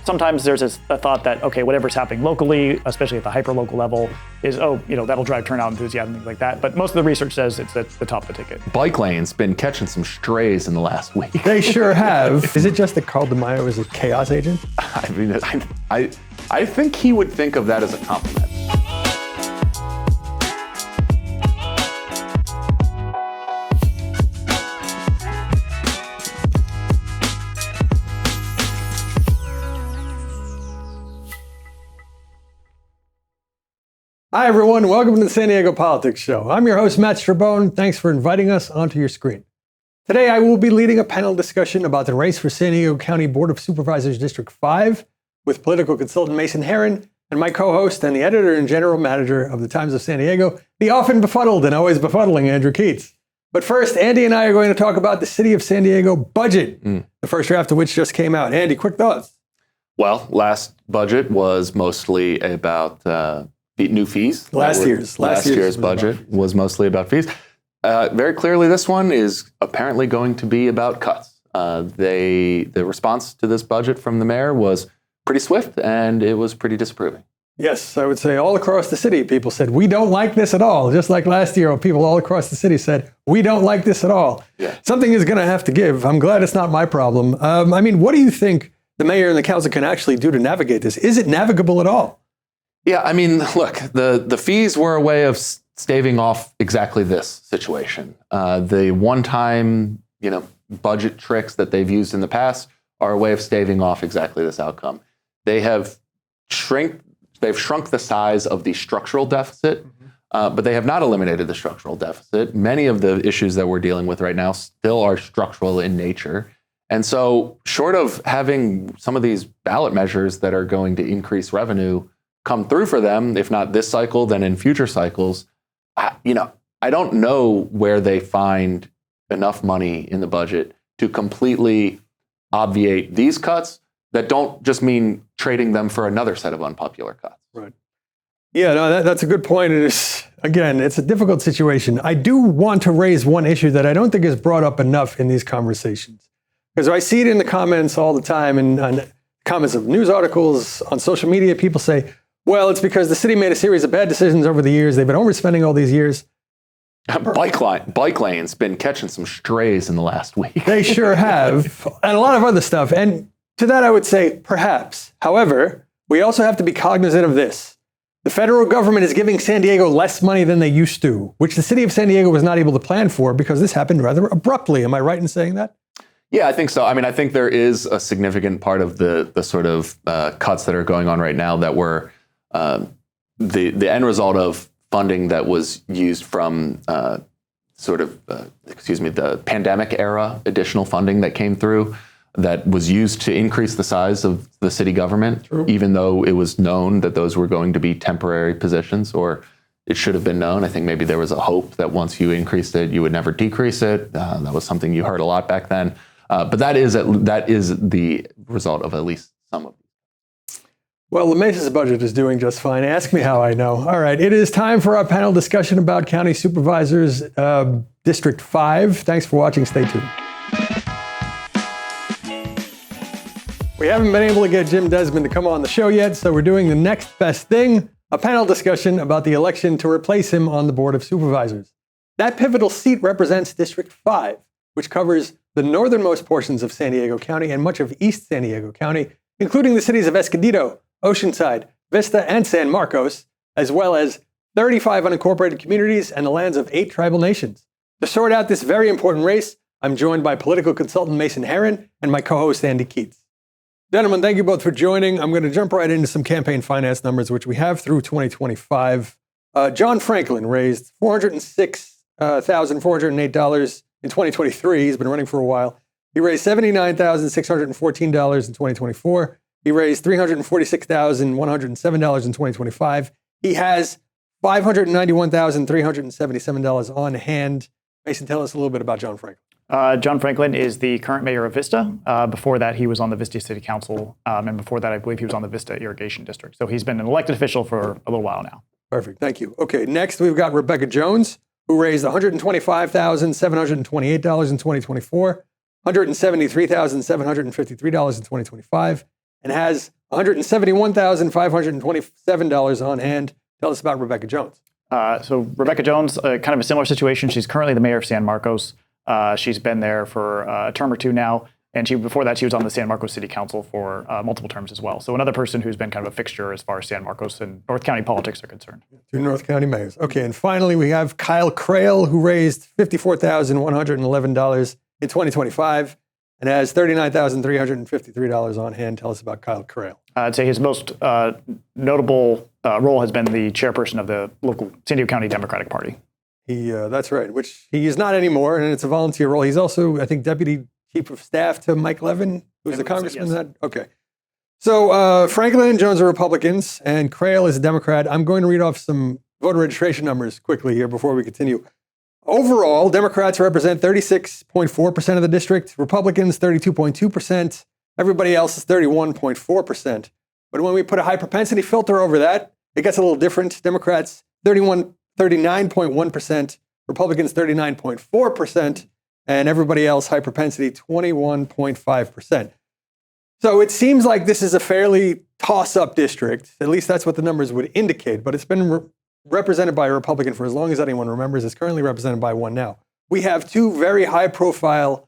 sometimes there's a thought that, okay, whatever's happening locally, especially at the hyper-local level, is, that'll drive turnout enthusiasm, things like that. But most of the research says it's at the top of the ticket. Bike lane's been catching some strays in the last week. They sure have. Is it just that Carl DeMaio is a chaos agent? I mean, I think he would think of that as a compliment. Hi, everyone. Welcome to the San Diego Politics Show. I'm your host, Matt Strabone. Thanks for inviting us onto your screen. Today, I will be leading a panel discussion about the race for San Diego County Board of Supervisors District 5 with political consultant Mason Herron and my co-host and the editor and general manager of the Times of San Diego, the often befuddled and always befuddling Andrew Keatts. But first, Andy and I are going to talk about the City of San Diego budget, the first draft of which just came out. Andy, quick thoughts. Well, last budget was mostly about new fees. Last year's budget was mostly about fees. Very clearly, this one is apparently going to be about cuts. The response to this budget from the mayor was pretty swift, and it was pretty disapproving. Yes, I would say all across the city, people said, we don't like this at all. Just like last year, people all across the city said, we don't like this at all. Yeah. Something is going to have to give. I'm glad it's not my problem. What do you think the mayor and the council can actually do to navigate this? Is it navigable at all? Yeah, I mean, look, the fees were a way of staving off exactly this situation. The one-time, budget tricks that they've used in the past are a way of staving off exactly this outcome. They've shrunk the size of the structural deficit, but they have not eliminated the structural deficit. Many of the issues that we're dealing with right now still are structural in nature. And so short of having some of these ballot measures that are going to increase revenue come through for them, if not this cycle, then in future cycles, I don't know where they find enough money in the budget to completely obviate these cuts that don't just mean trading them for another set of unpopular cuts. Right. Yeah, no, that's a good point. It's a difficult situation. I do want to raise one issue that I don't think is brought up enough in these conversations, because I see it in the comments all the time, and comments of news articles on social media. People say, well, it's because the city made a series of bad decisions over the years. They've been overspending all these years. Bike lane's been catching some strays in the last week. They sure have, and a lot of other stuff. And to that, I would say perhaps. However, we also have to be cognizant of this. The federal government is giving San Diego less money than they used to, which the city of San Diego was not able to plan for because this happened rather abruptly. Am I right in saying that? Yeah, I think so. I mean, I think there is a significant part of the sort of cuts that are going on right now that were the end result of funding that was used from the pandemic era, additional funding that came through that was used to increase the size of the city government, True. Even though it was known that those were going to be temporary positions, or it should have been known. I think maybe there was a hope that once you increased it, you would never decrease it. That was something you heard a lot back then. But that is the result of at least some of them. Well, the Mesa's budget is doing just fine. Ask me how I know. All right, it is time for our panel discussion about County Supervisors District 5. Thanks for watching. Stay tuned. We haven't been able to get Jim Desmond to come on the show yet, so we're doing the next best thing, a panel discussion about the election to replace him on the Board of Supervisors. That pivotal seat represents District 5, which covers the northernmost portions of San Diego County and much of East San Diego County, including the cities of Escondido, Oceanside, Vista, and San Marcos, as well as 35 unincorporated communities and the lands of 8 tribal nations. To sort out this very important race, I'm joined by political consultant Mason Herron and my co-host Andy Keatts. Gentlemen, thank you both for joining. I'm going to jump right into some campaign finance numbers, which we have through 2025. John Franklin raised $406,408 in 2023. He's been running for a while. He raised $79,614 in 2024. He raised $346,107 in 2025. He has $591,377 on hand. Mason, tell us a little bit about John Franklin. John Franklin is the current mayor of Vista. Before that, he was on the Vista City Council. And before that, I believe he was on the Vista Irrigation District. So he's been an elected official for a little while now. Perfect. Thank you. Okay, next we've got Rebecca Jones, who raised $125,728 in 2024, $173,753 in 2025, and has $171,527 on hand. Tell us about Rebecca Jones. So Rebecca Jones, kind of a similar situation. She's currently the mayor of San Marcos. She's been there for a term or two now. And before that, she was on the San Marcos City Council for multiple terms as well. So another person who's been kind of a fixture as far as San Marcos and North County politics are concerned. Two North County mayors. Okay, and finally, we have Kyle Krahel, who raised $54,111 in 2025 and has $39,353 on hand. Tell us about Kyle Krahel. I'd say his most notable role has been the chairperson of the local San Diego County Democratic Party. That's right, which he is not anymore, and it's a volunteer role. He's also, I think, deputy chief of staff to Mike Levin, who's the congressman. Yes. Okay. So Franklin and Jones are Republicans, and Krahel is a Democrat. I'm going to read off some voter registration numbers quickly here before we continue. Overall, Democrats represent 36.4% of the district, Republicans 32.2%, everybody else is 31.4%. But when we put a high propensity filter over that, it gets a little different. Democrats 39.1%, Republicans 39.4%, and everybody else, high propensity, 21.5%. So it seems like this is a fairly toss-up district. At least that's what the numbers would indicate. But it's been represented by a Republican for as long as anyone remembers. It's currently represented by one now. We have two very high-profile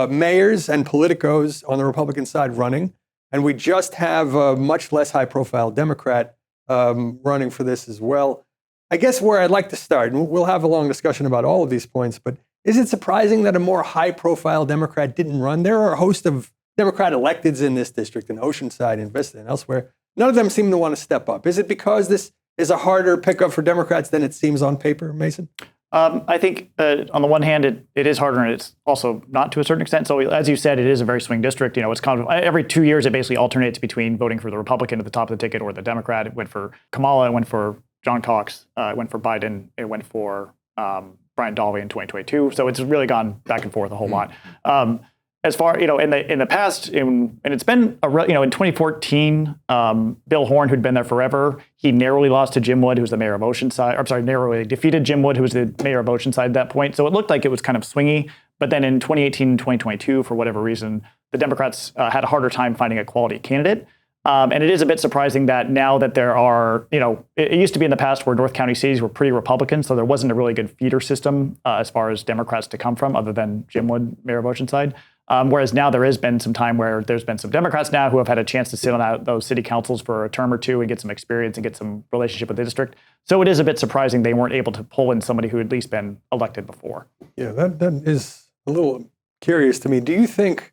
mayors and politicos on the Republican side running. And we just have a much less high-profile Democrat running for this as well. I guess where I'd like to start, and we'll have a long discussion about all of these points, but is it surprising that a more high-profile Democrat didn't run? There are a host of Democrat electeds in this district, in Oceanside, in Vista, and elsewhere. None of them seem to want to step up. Is it because this is a harder pickup for Democrats than it seems on paper, Mason? I think on the one hand, it is harder, and it's also not to a certain extent. So as you said, it is a very swing district. It's kind of every 2 years, it basically alternates between voting for the Republican at the top of the ticket or the Democrat. It went for Kamala, it went for John Cox, it went for Biden, it went for Brian Dahlwe in 2022. So it's really gone back and forth a whole lot. As far, in the past, and it's been, in 2014, Bill Horn, who'd been there forever, he narrowly lost to Jim Wood, who was the mayor of Oceanside. I'm sorry, narrowly defeated Jim Wood, who was the mayor of Oceanside at that point. So it looked like it was kind of swingy. But then in 2018 and 2022, for whatever reason, the Democrats had a harder time finding a quality candidate. And it is a bit surprising that now that there are, it used to be in the past where North County cities were pretty Republican, so there wasn't a really good feeder system as far as Democrats to come from, other than Jim Wood, mayor of Oceanside. Whereas now there has been some time where there's been some Democrats now who have had a chance to sit on those city councils for a term or two and get some experience and get some relationship with the district. So it is a bit surprising they weren't able to pull in somebody who had at least been elected before. Yeah, that is a little curious to me. Do you think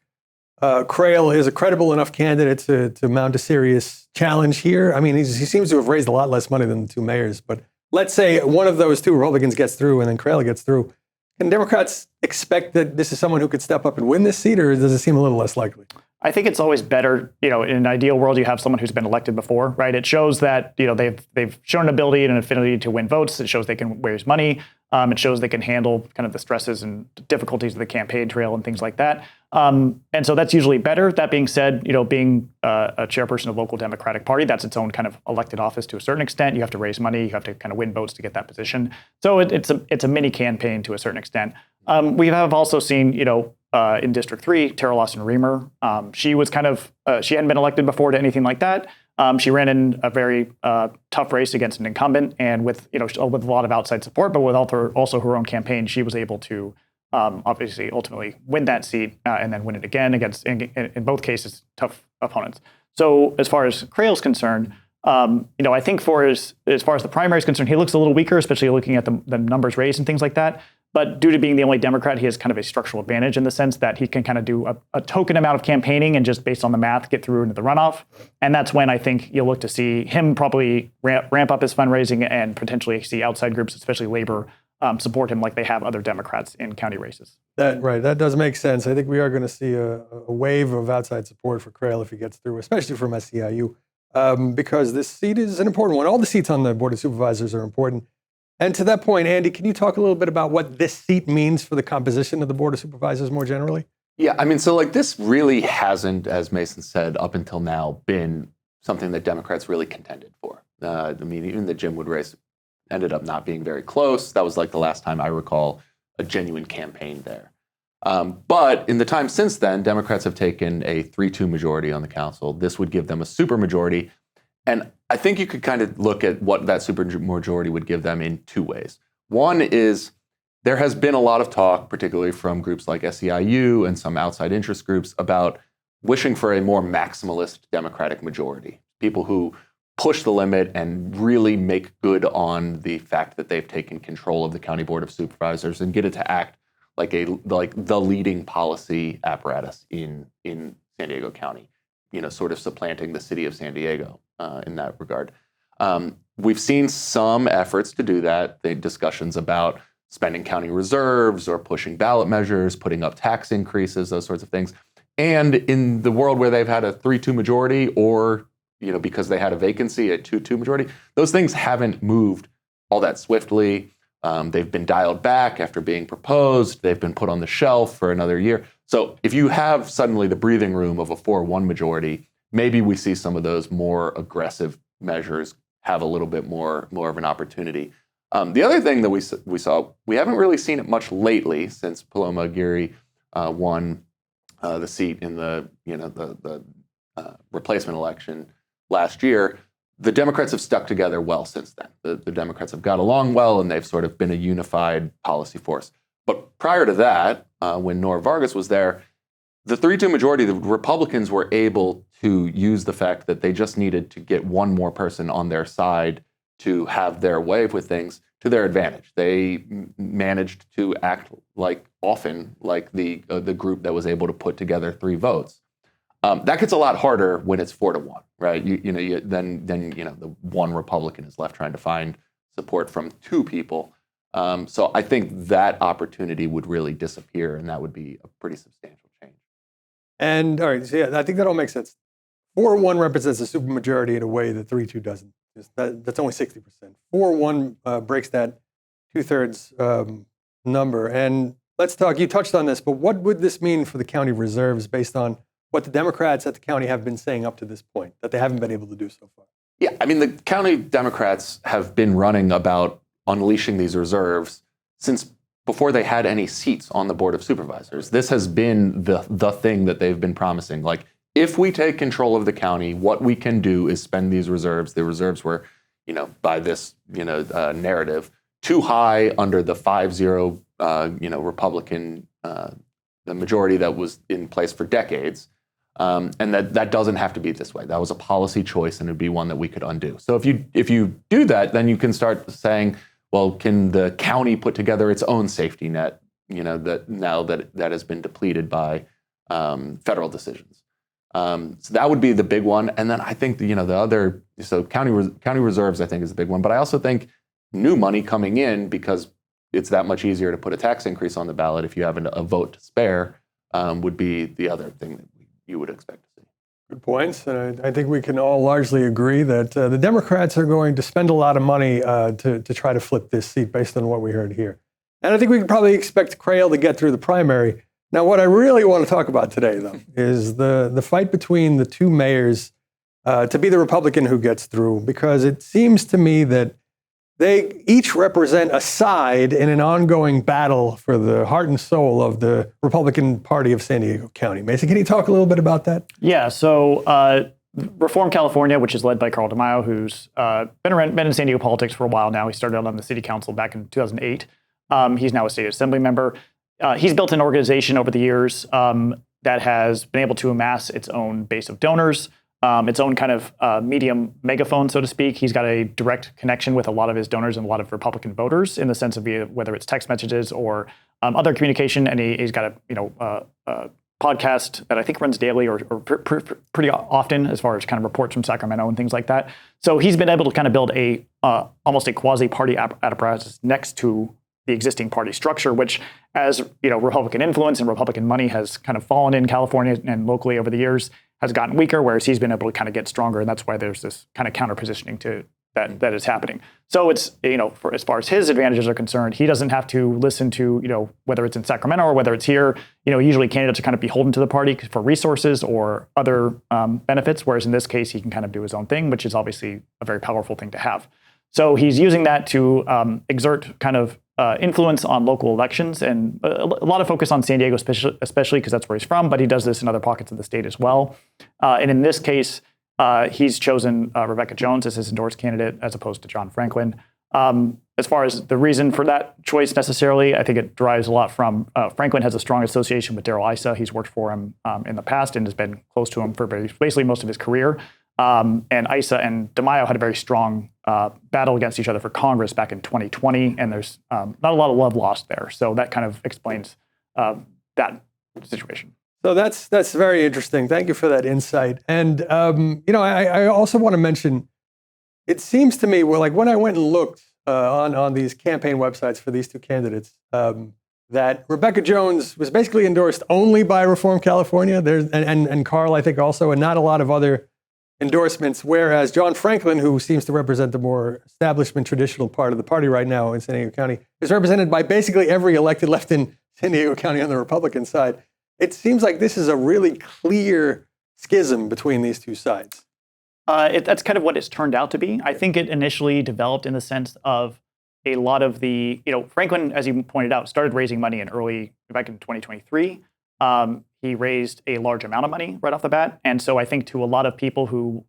Krahel is a credible enough candidate to mount a serious challenge here? I mean, he seems to have raised a lot less money than the two mayors, but let's say one of those two Republicans gets through and then Krahel gets through. Can Democrats expect that this is someone who could step up and win this seat, or does it seem a little less likely? I think it's always better, in an ideal world, you have someone who's been elected before, right? It shows that, they've shown an ability and an affinity to win votes. It shows they can raise money. It shows they can handle kind of the stresses and difficulties of the campaign trail and things like that. And so that's usually better. That being said, being a chairperson of local Democratic Party, that's its own kind of elected office to a certain extent. You have to raise money. You have to kind of win votes to get that position. So it's a mini campaign to a certain extent. We have also seen, in District 3, Tara Lawson-Remer. She was kind of, she hadn't been elected before to anything like that. She ran in a very tough race against an incumbent, and with with a lot of outside support, but with also her own campaign, she was able to obviously ultimately win that seat and then win it again against, in both cases, tough opponents. So as far as Krahel's concerned, I think as far as the primary is concerned, he looks a little weaker, especially looking at the numbers raised and things like that. But due to being the only Democrat, he has kind of a structural advantage in the sense that he can kind of do a token amount of campaigning and just based on the math get through into the runoff. And that's when I think you'll look to see him probably ramp up his fundraising and potentially see outside groups, especially labor, support him like they have other Democrats in county races. That does make sense. I think we are going to see a wave of outside support for Krahel if he gets through, especially from SEIU, because this seat is an important one. All the seats on the Board of Supervisors are important. And to that point, Andy, can you talk a little bit about what this seat means for the composition of the Board of Supervisors more generally? Yeah, I mean, so this really hasn't, as Mason said, up until now, been something that Democrats really contended for. I mean, even the Jim Wood race ended up not being very close. That was the last time I recall a genuine campaign there. But in the time since then, Democrats have taken a 3-2 majority on the council. This would give them a supermajority. And I think you could kind of look at what that supermajority would give them in two ways. One is there has been a lot of talk, particularly from groups like SEIU and some outside interest groups, about wishing for a more maximalist Democratic majority. People who push the limit and really make good on the fact that they've taken control of the County Board of Supervisors and get it to act like the leading policy apparatus in San Diego County, sort of supplanting the city of San Diego in that regard. We've seen some efforts to do that. The discussions about spending county reserves or pushing ballot measures, putting up tax increases, those sorts of things. And in the world where they've had a 3-2 majority or, because they had a vacancy, a 2-2 majority, those things haven't moved all that swiftly. They've been dialed back after being proposed. They've been put on the shelf for another year. So if you have suddenly the breathing room of a 4-1 majority, maybe we see some of those more aggressive measures have a little bit more of an opportunity. The other thing that we saw, we haven't really seen it much lately since Paloma Aguirre won the seat in the replacement election last year. The Democrats have stuck together well since then. The Democrats have got along well, and they've sort of been a unified policy force. But prior to that, when Nora Vargas was there, the 3-2 majority, the Republicans were able to use the fact that they just needed to get one more person on their side to have their way with things to their advantage. They managed to act often like the group that was able to put together 3 votes. That gets a lot harder when it's 4-1, right? Then the one Republican is left trying to find support from 2 people. So I think that opportunity would really disappear, and that would be a pretty substantial change. And all right, so yeah, I think that all makes sense. 4-1 represents a supermajority in a way that 3-2 doesn't. That's only 60%. 4-1 breaks that 2/3 number. And let's talk, you touched on this, but what would this mean for the county reserves based on what the Democrats at the county have been saying up to this point, that they haven't been able to do so far? Yeah, I mean, the county Democrats have been running about unleashing these reserves since before they had any seats on the Board of Supervisors. This has been the thing that they've been promising. Like, if we take control of the county, what we can do is spend these reserves. The reserves were, by this, narrative, too high under the 5-0, Republican the majority that was in place for decades. And that doesn't have to be this way. That was a policy choice, and it'd be one that we could undo. So if you do that, then you can start saying, well, can the county put together its own safety net? That now that has been depleted by federal decisions. So that would be the big one. And then I think the other, so county reserves I think is the big one. But I also think new money coming in, because it's that much easier to put a tax increase on the ballot if you have a vote to spare, would be the other thing that you would expect to see. Good points. And I think we can all largely agree that the Democrats are going to spend a lot of money to try to flip this seat based on what we heard here. And I think we can probably expect Krahel to get through the primary. Now, what I really want to talk about today, though, is the fight between the 2 mayors to be the Republican who gets through, because it seems to me that they each represent a side in an ongoing battle for the heart and soul of the Republican Party of San Diego County. Mason, can you talk a little bit about that? Yeah, so Reform California, which is led by Carl DeMaio, who's been in San Diego politics for a while now. He started out on the city council back in 2008. He's now a state assembly member. He's built an organization over the years that has been able to amass its own base of donors, its own kind of medium megaphone, so to speak. He's got a direct connection with a lot of his donors and a lot of Republican voters in the sense of whether it's text messages or other communication. And he's got a podcast that I think runs daily or pretty often as far as kind of reports from Sacramento and things like that. So he's been able to kind of build a almost a quasi-party apparatus next to the existing party structure, which, as Republican influence and Republican money has kind of fallen in California and locally over the years, has gotten weaker, whereas he's been able to kind of get stronger, and that's why there's this kind of counter positioning to that is happening. So it's for as far as his advantages are concerned, he doesn't have to listen to whether it's in Sacramento or whether it's here. Usually candidates are kind of beholden to the party for resources or other benefits, whereas in this case he can kind of do his own thing, which is obviously a very powerful thing to have. So he's using that to exert kind of influence on local elections, and a lot of focus on San Diego, especially because that's where he's from, but he does this in other pockets of the state as well. And in this case, he's chosen Rebecca Jones as his endorsed candidate as opposed to John Franklin. As far as the reason for that choice necessarily, I think it derives a lot from Franklin has a strong association with Darrell Issa. He's worked for him in the past and has been close to him for basically most of his career. And Issa and DeMaio had a very strong battle against each other for Congress back in 2020, and there's not a lot of love lost there. So that kind of explains that situation. So that's very interesting. Thank you for that insight. And I also want to mention, it seems to me, when I went and looked on these campaign websites for these two candidates, that Rebecca Jones was basically endorsed only by Reform California. And Carl, I think, also, and not a lot of other endorsements, whereas John Franklin, who seems to represent the more establishment traditional part of the party right now in San Diego County, is represented by basically every elected left in San Diego County on the Republican side. It seems like this is a really clear schism between these two sides. That's kind of what it's turned out to be. I think it initially developed in the sense of a lot of the, Franklin, as you pointed out, started raising money back in 2023. He raised a large amount of money right off the bat. And so I think to a lot of people who,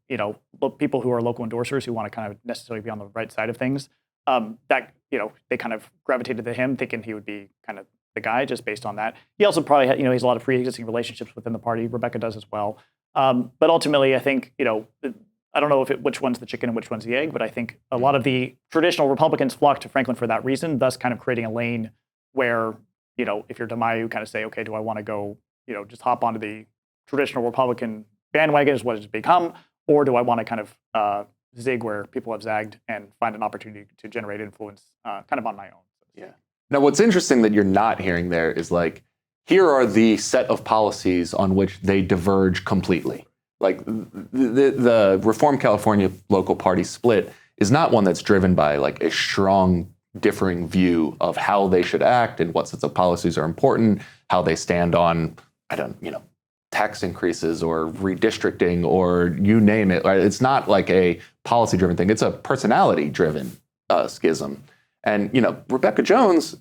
people who are local endorsers who want to kind of necessarily be on the right side of things, they kind of gravitated to him thinking he would be kind of the guy just based on that. He also probably had, he has a lot of pre-existing relationships within the party. Rebecca does as well. But ultimately, I think, I don't know which one's the chicken and which one's the egg, but I think a lot of the traditional Republicans flock to Franklin for that reason, thus kind of creating a lane where, if you're DeMaio, you kind of say, okay, do I want to go, just hop onto the traditional Republican bandwagon is what it's become, or do I want to kind of zig where people have zagged and find an opportunity to generate influence kind of on my own? Yeah. Now, what's interesting that you're not hearing there is here are the set of policies on which they diverge completely. The Reform California local party split is not one that's driven by a strong differing view of how they should act and what sets of policies are important, how they stand on, tax increases or redistricting or you name it. Right? It's not a policy-driven thing. It's a personality-driven schism. And, Rebecca Jones,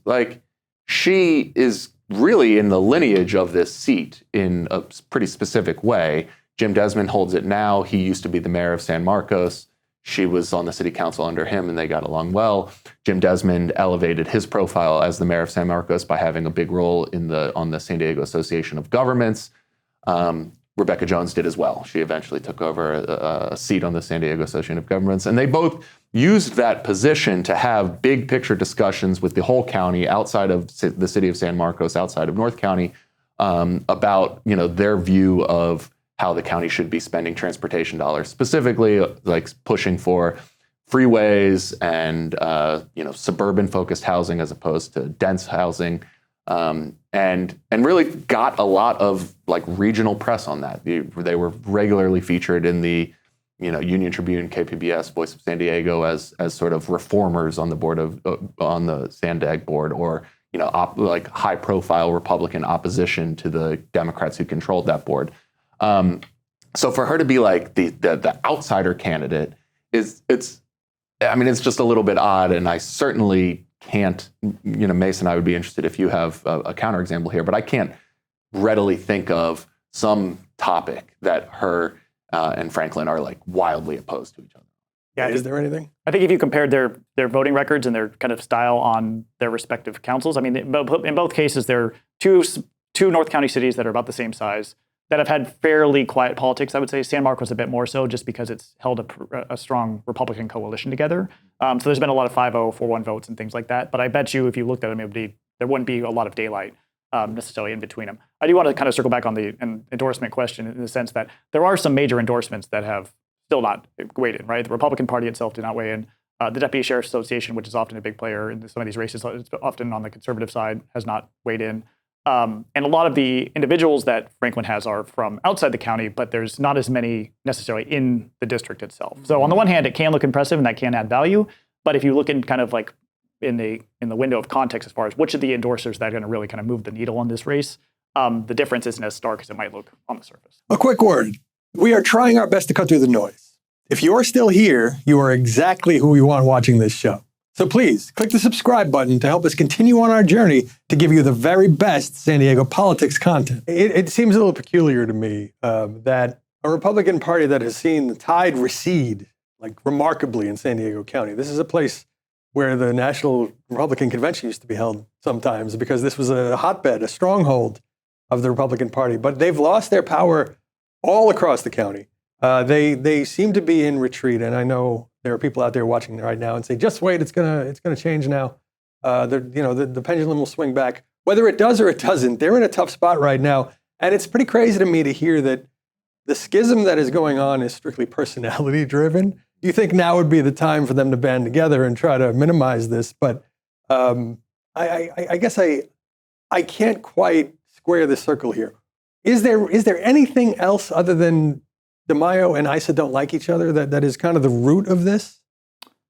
she is really in the lineage of this seat in a pretty specific way. Jim Desmond holds it now. He used to be the mayor of San Marcos. She was on the city council under him, and they got along well. Jim Desmond elevated his profile as the mayor of San Marcos by having a big role on the San Diego Association of Governments. Rebecca Jones did as well. She eventually took over a seat on the San Diego Association of Governments, and they both used that position to have big picture discussions with the whole county outside of the city of San Marcos, outside of North County, about their view of how the county should be spending transportation dollars, specifically pushing for freeways and suburban focused housing as opposed to dense housing, and really got a lot of regional press on that. They were regularly featured in the Union Tribune, KPBS, Voice of San Diego as sort of reformers on the board on the Sandag board, or high profile Republican opposition to the Democrats who controlled that board. So for her to be the outsider candidate it's just a little bit odd, and I certainly can't, Mason, I would be interested if you have a counterexample here, but I can't readily think of some topic that her and Franklin are wildly opposed to each other. Yeah, is there anything? I think if you compared their voting records and their kind of style on their respective councils, in both cases, they're two North County cities that are about the same size that have had fairly quiet politics. I would say San Marcos a bit more so, just because it's held a strong Republican coalition together. So there's been a lot of 5-0, 4-1 votes and things like that. But I bet you if you looked at them, there wouldn't be a lot of daylight necessarily in between them. I do want to kind of circle back on the endorsement question in the sense that there are some major endorsements that have still not weighed in, right? The Republican Party itself did not weigh in. The Deputy Sheriff's Association, which is often a big player in some of these races, it's often on the conservative side, has not weighed in. And a lot of the individuals that Franklin has are from outside the county, but there's not as many necessarily in the district itself. So on the one hand, it can look impressive and that can add value. But if you look in kind of in the window of context as far as which of the endorsers that are going to really kind of move the needle on this race, the difference isn't as stark as it might look on the surface. A quick word. We are trying our best to cut through the noise. If you're still here, you are exactly who we want watching this show. So please click the subscribe button to help us continue on our journey to give you the very best San Diego politics content. It seems a little peculiar to me that a Republican Party that has seen the tide recede like remarkably in San Diego County. This is a place where the National Republican Convention used to be held sometimes because this was a hotbed, a stronghold of the Republican Party. But they've lost their power all across the county. They seem to be in retreat, and I know there are people out there watching right now and say, "Just wait, it's gonna change now." The pendulum will swing back. Whether it does or it doesn't, they're in a tough spot right now, and it's pretty crazy to me to hear that the schism that is going on is strictly personality driven. You think now would be the time for them to band together and try to minimize this, but I guess I can't quite square the circle here. Is there anything else other than DeMaio and Isa don't like each other that is kind of the root of this?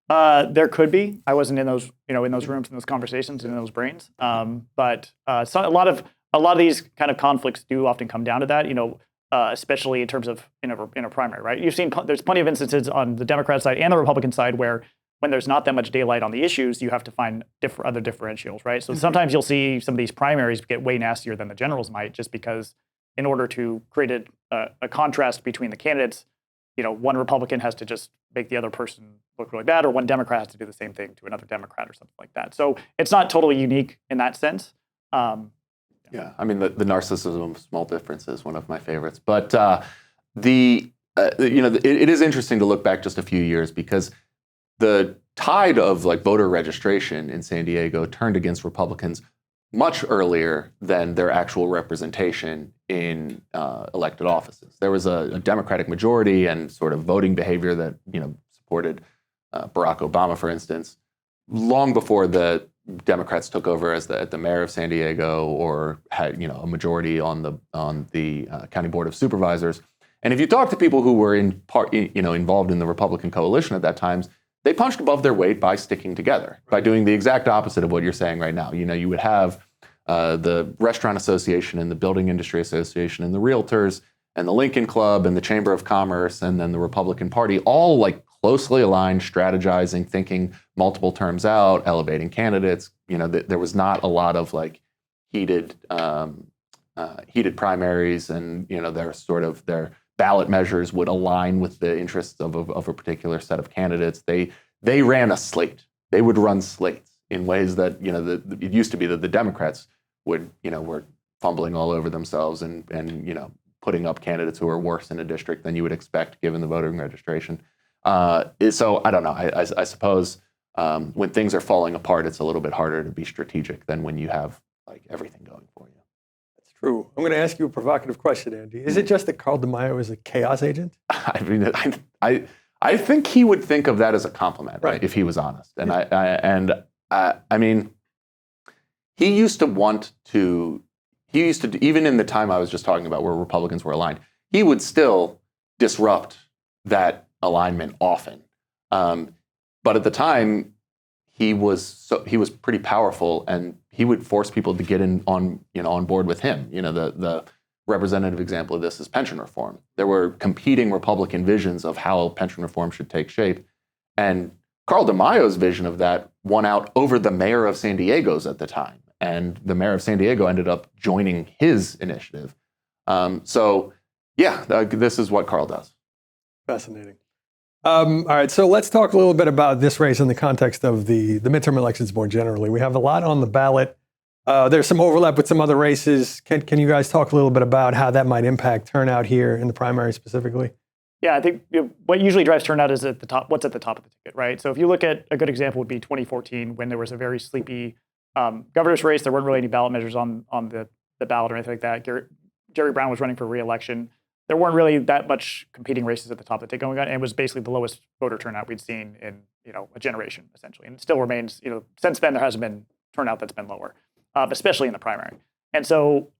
There could be. I wasn't in those rooms, in those conversations, in those brains. But so a lot of these kind of conflicts do often come down to that. Especially in terms of in a primary, right? You've seen there's plenty of instances on the Democrat side and the Republican side where when there's not that much daylight on the issues, you have to find other differentials, right? So sometimes you'll see some of these primaries get way nastier than the generals might, just because in order to create a contrast between the candidates, one Republican has to just make the other person look really bad, or one Democrat has to do the same thing to another Democrat or something like that. So it's not totally unique in that sense. Yeah, I mean, the narcissism of small difference is one of my favorites. But it is interesting to look back just a few years because the tide of like voter registration in San Diego turned against Republicans much earlier than their actual representation in elected offices. There was a Democratic majority and sort of voting behavior that supported Barack Obama, for instance, long before the Democrats took over as the mayor of San Diego or had a majority on the County Board of Supervisors. And if you talk to people who were involved in the Republican coalition at that time, they punched above their weight by sticking together, by doing the exact opposite of what you're saying right now. You would have the Restaurant Association and the Building Industry Association and the Realtors and the Lincoln Club and the Chamber of Commerce and then the Republican Party all like closely aligned, strategizing, thinking multiple terms out, elevating candidates. There was not a lot of like heated primaries, and their ballot measures would align with the interests of a particular set of candidates. They ran a slate. They would run slates in ways that it used to be that the Democrats were fumbling all over themselves and putting up candidates who are worse in a district than you would expect given the voting registration. So I don't know. I suppose when things are falling apart, it's a little bit harder to be strategic than when you have like everything going for you. That's true. I'm going to ask you a provocative question, Andy. Is it just that Carl DeMaio is a chaos agent? I mean, I think he would think of that as a compliment, right? If he was honest. And I mean, he used to even in the time I was just talking about where Republicans were aligned, he would still disrupt that alignment often. But at the time, he was pretty powerful, and he would force people to get on board with him. The representative example of this is pension reform. There were competing Republican visions of how pension reform should take shape, and Carl DeMaio's vision of that won out over the mayor of San Diego's at the time, and the mayor of San Diego ended up joining his initiative. This is what Carl does. Fascinating. All right, so let's talk a little bit about this race in the context of the midterm elections more generally. We have a lot on the ballot. There's some overlap with some other races. Can you guys talk a little bit about how that might impact turnout here in the primary specifically? Yeah, I think what usually drives turnout is what's at the top of the ticket, right? So if you look at a good example would be 2014 when there was a very sleepy governor's race. There weren't really any ballot measures on the ballot or anything like that. Jerry Brown was running for re-election. There weren't really that much competing races at the top of the ticket going on, and it was basically the lowest voter turnout we'd seen in a generation essentially, and it still remains. Since then there hasn't been turnout that's been lower, especially in the primary. And so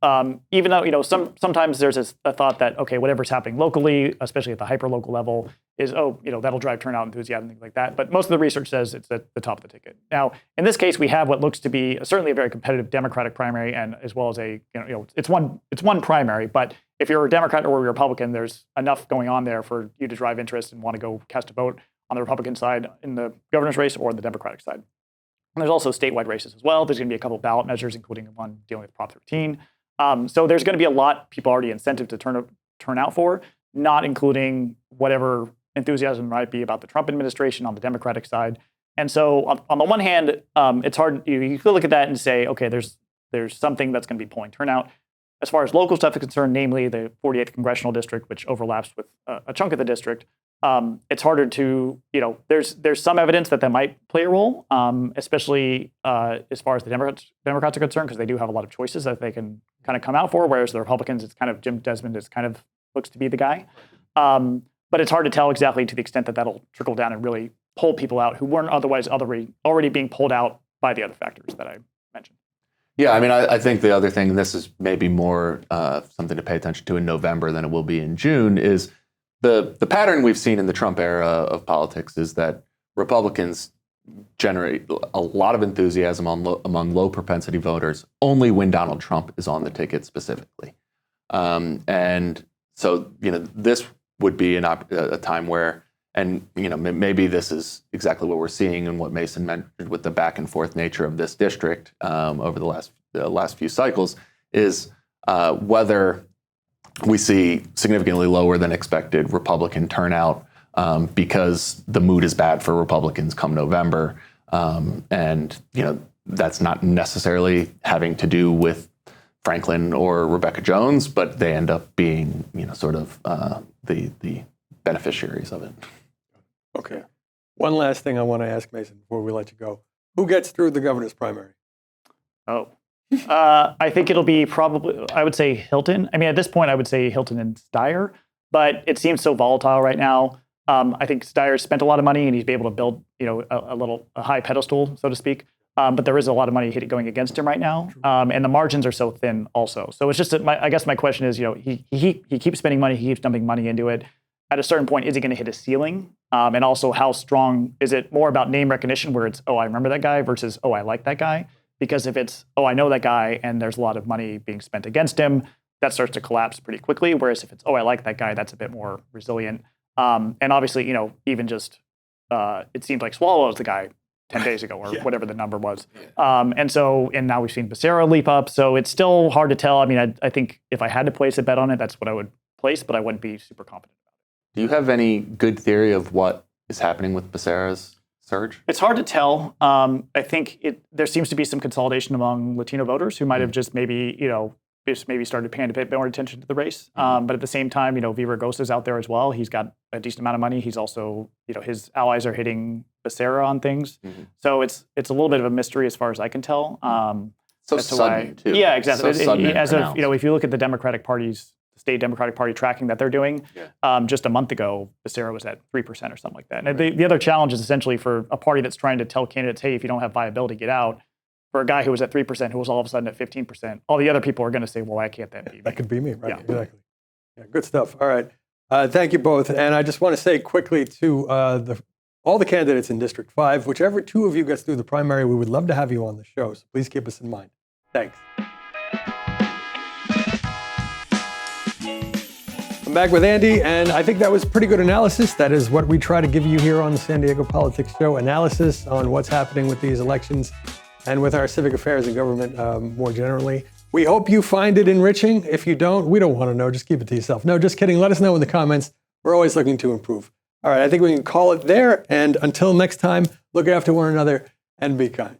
even though sometimes there's a thought that okay, whatever's happening locally, especially at the hyper-local level, is that'll drive turnout enthusiasm, things like that. But most of the research says it's at the top of the ticket. Now, in this case, we have what looks to be certainly a very competitive Democratic primary, and as well as it's one primary. But if you're a Democrat or a Republican, there's enough going on there for you to drive interest and want to go cast a vote on the Republican side in the governor's race or the Democratic side. And there's also statewide races as well. There's going to be a couple of ballot measures, including one dealing with Prop 13. So there's going to be a lot people already incentive to turn out for, not including whatever enthusiasm might be about the Trump administration on the Democratic side. And so on the one hand, it's hard. You could look at that and say, okay, there's something that's going to be pulling turnout. As far as local stuff is concerned, namely the 48th congressional district, which overlaps with a chunk of the district, it's harder to, there's some evidence that might play a role, especially as far as the Democrats are concerned, because they do have a lot of choices that they can kind of come out for, whereas the Republicans, it's kind of Jim Desmond is kind of looks to be the guy. But it's hard to tell exactly to the extent that that'll trickle down and really pull people out who weren't otherwise already being pulled out by the other factors that I mentioned. Yeah, I mean, I think the other thing, and this is maybe more something to pay attention to in November than it will be in June, is the pattern we've seen in the Trump era of politics is that Republicans generate a lot of enthusiasm among low propensity voters only when Donald Trump is on the ticket specifically. And so, this would be a time where, and maybe this is exactly what we're seeing and what Mason mentioned with the back and forth nature of this district over the last few cycles, is whether we see significantly lower than expected Republican turnout because the mood is bad for Republicans come November, and that's not necessarily having to do with Franklin or Rebecca Jones, but they end up being sort of the beneficiaries of it. Okay. One last thing I want to ask Mason before we let you go. Who gets through the governor's primary? I think it'll be probably, I would say Hilton. I mean, at this point, I would say Hilton and Steyer, but it seems so volatile right now. I think Steyer spent a lot of money and he's been able to build, a high pedestal, so to speak. But there is a lot of money going against him right now. And the margins are so thin also. So it's just, I guess my question is, he keeps spending money, he keeps dumping money into it. At a certain point, is he going to hit a ceiling? And also, how strong is it? More about name recognition, where it's, oh, I remember that guy, versus, oh, I like that guy. Because if it's, oh, I know that guy, and there's a lot of money being spent against him, that starts to collapse pretty quickly. Whereas if it's, oh, I like that guy, that's a bit more resilient. And obviously, even just, it seemed like Swalwell was the guy 10 days ago, or whatever the number was. And now we've seen Becerra leap up. So it's still hard to tell. I mean, I think if I had to place a bet on it, that's what I would place, but I wouldn't be super confident. Do you have any good theory of what is happening with Becerra's surge? It's hard to tell. I think there seems to be some consolidation among Latino voters who might have just maybe started paying a bit more attention to the race. But at the same time, Villaraigosa's out there as well. He's got a decent amount of money. He's also, his allies are hitting Becerra on things. So it's a little bit of a mystery as far as I can tell. So sudden, too. Yeah, exactly. So sudden as of, if you look at the Democratic Party's state Democratic Party tracking that they're doing, just a month ago, Becerra was at 3% or something like that. And the other challenge is essentially for a party that's trying to tell candidates, hey, if you don't have viability, get out. For a guy who was at 3%, who was all of a sudden at 15%, all the other people are going to say, well, why can't that be me? That could be me, right? Yeah. Exactly. Yeah, good stuff. All right. Thank you both. And I just want to say quickly to all the candidates in District 5, whichever two of you gets through the primary, we would love to have you on the show. So please keep us in mind. Thanks. I'm back with Andy, and I think that was pretty good analysis. That is what we try to give you here on the San Diego Politics Show, analysis on what's happening with these elections and with our civic affairs and government more generally. We hope you find it enriching. If you don't, we don't want to know. Just keep it to yourself. No, just kidding. Let us know in the comments. We're always looking to improve. All right, I think we can call it there. And until next time, look after one another and be kind.